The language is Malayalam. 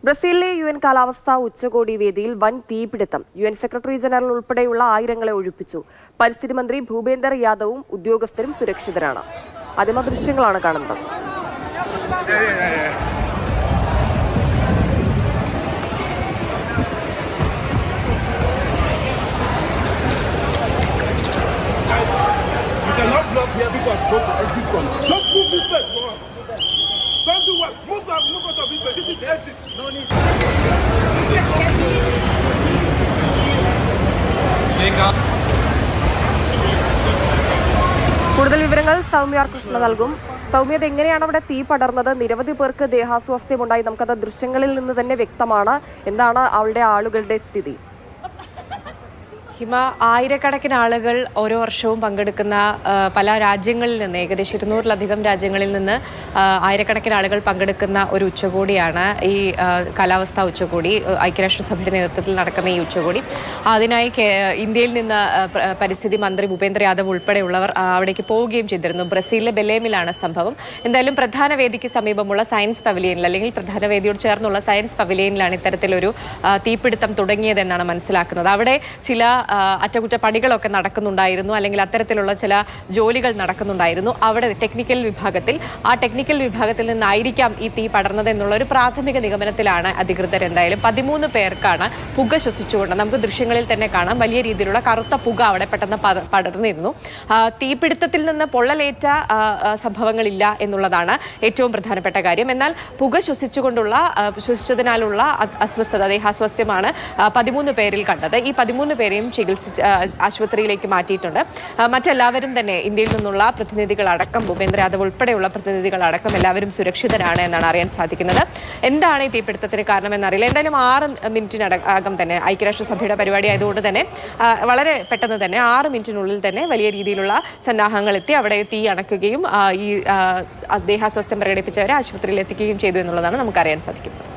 ബ്രസീലിലെ UN കാലാവസ്ഥാ ഉച്ചകോടി വേദിയിൽ വൻ തീപിടുത്തം. UN സെക്രട്ടറി ജനറൽ ഉൾപ്പെടെയുള്ള ആയിരങ്ങളെ ഒഴിപ്പിച്ചു. പരിസ്ഥിതി മന്ത്രി ഭൂപേന്ദർ യാദവും ഉദ്യോഗസ്ഥരും സുരക്ഷിതരാണ്. ആദ്യമ ദൃശ്യങ്ങളാണ് കാണുന്നത്. Don't do what? Move out of this place. This is exit. No need. കൂടുതൽ വിവരങ്ങൾ സൗമ്യ കൃഷ്ണ നൽകും. സൗമ്യ, എങ്ങനെയാണ് അവിടെ തീ പടർന്നത്? നിരവധി പേർക്ക് ദേഹാസ്വാസ്ഥ്യമുണ്ടായി. നമുക്കത് ദൃശ്യങ്ങളിൽ നിന്ന് തന്നെ വ്യക്തമാണ്. എന്താണ് അവളുടെ ആളുകളുടെ സ്ഥിതി? ഹിമ, ആയിരക്കണക്കിന് ആളുകൾ ഓരോ വർഷവും പങ്കെടുക്കുന്ന പല രാജ്യങ്ങളിൽ നിന്ന്, ഏകദേശം 200-ലധികം രാജ്യങ്ങളിൽ നിന്ന് ആയിരക്കണക്കിന് ആളുകൾ പങ്കെടുക്കുന്ന ഒരു ഉച്ചകോടിയാണ് ഈ കാലാവസ്ഥാ ഉച്ചകോടി. ഐക്യരാഷ്ട്രസഭയുടെ നേതൃത്വത്തിൽ നടക്കുന്ന ഈ ഉച്ചകോടി. അതിനായി ഇന്ത്യയിൽ നിന്ന് പരിസ്ഥിതി മന്ത്രി ഭൂപേന്ദർ യാദവ് ഉൾപ്പെടെയുള്ളവർ അവിടേക്ക് പോവുകയും ചെയ്തിരുന്നു. ബ്രസീലിലെ ബെലേമിലാണ് സംഭവം. എന്തായാലും പ്രധാന വേദിക്ക് സമീപമുള്ള സയൻസ് പവലിയനിൽ, അല്ലെങ്കിൽ പ്രധാന വേദിയോട് ചേർന്നുള്ള സയൻസ് പവലിയനിലാണ് ഇത്തരത്തിലൊരു തീപിടുത്തം തുടങ്ങിയതെന്നാണ് മനസ്സിലാക്കുന്നത്. അവിടെ ചില അറ്റകുറ്റപ്പണികളൊക്കെ നടക്കുന്നുണ്ടായിരുന്നു, അല്ലെങ്കിൽ അത്തരത്തിലുള്ള ചില ജോലികൾ നടക്കുന്നുണ്ടായിരുന്നു. അവിടെ ടെക്നിക്കൽ വിഭാഗത്തിൽ നിന്നായിരിക്കാം ഈ തീ പടർന്നത് എന്നുള്ള ഒരു പ്രാഥമിക നിഗമനത്തിലാണ് അധികൃതർ. എന്തായാലും 13 പേർക്കാണ് പുക ശ്വസിച്ചുകൊണ്ട്, നമുക്ക് ദൃശ്യങ്ങളിൽ തന്നെ കാണാം, വലിയ രീതിയിലുള്ള കറുത്ത പുക അവിടെ പെട്ടെന്ന് പടർന്നിരുന്നു. തീപിടുത്തത്തിൽ നിന്ന് പൊള്ളലേറ്റ സംഭവങ്ങളില്ല എന്നുള്ളതാണ് ഏറ്റവും പ്രധാനപ്പെട്ട കാര്യം. എന്നാൽ പുക ശ്വസിച്ചതിനാലുള്ള അസ്വസ്ഥത, ദേഹാസ്വാസ്ഥ്യമാണ് 13 പേരിൽ കണ്ടത്. ഈ 13 പേരെയും ചികിത്സിച്ച് ആശുപത്രിയിലേക്ക് മാറ്റിയിട്ടുണ്ട്. മറ്റെല്ലാവരും തന്നെ ഇന്ത്യയിൽ നിന്നുള്ള പ്രതിനിധികളടക്കം, ഭൂപേന്ദർ യാദവ് ഉൾപ്പെടെയുള്ള പ്രതിനിധികളടക്കം എല്ലാവരും സുരക്ഷിതരാണ് എന്നാണ് അറിയാൻ സാധിക്കുന്നത്. എന്താണ് ഈ തീപിടുത്തത്തിന് കാരണമെന്നറിയില്ല. എന്തായാലും 6 മിനിറ്റിനകം തന്നെ, ഐക്യരാഷ്ട്രസഭയുടെ പരിപാടി ആയതുകൊണ്ട് തന്നെ വളരെ പെട്ടെന്ന് തന്നെ 6 മിനിറ്റിനുള്ളിൽ തന്നെ വലിയ രീതിയിലുള്ള സന്നാഹങ്ങൾ എത്തി അവിടെ തീ അണയ്ക്കുകയും ഈ ദേഹാസ്വാസ്ഥ്യം പ്രകടിപ്പിച്ചവരെ ആശുപത്രിയിൽ എത്തിക്കുകയും ചെയ്തു എന്നുള്ളതാണ് നമുക്കറിയാൻ സാധിക്കുന്നത്.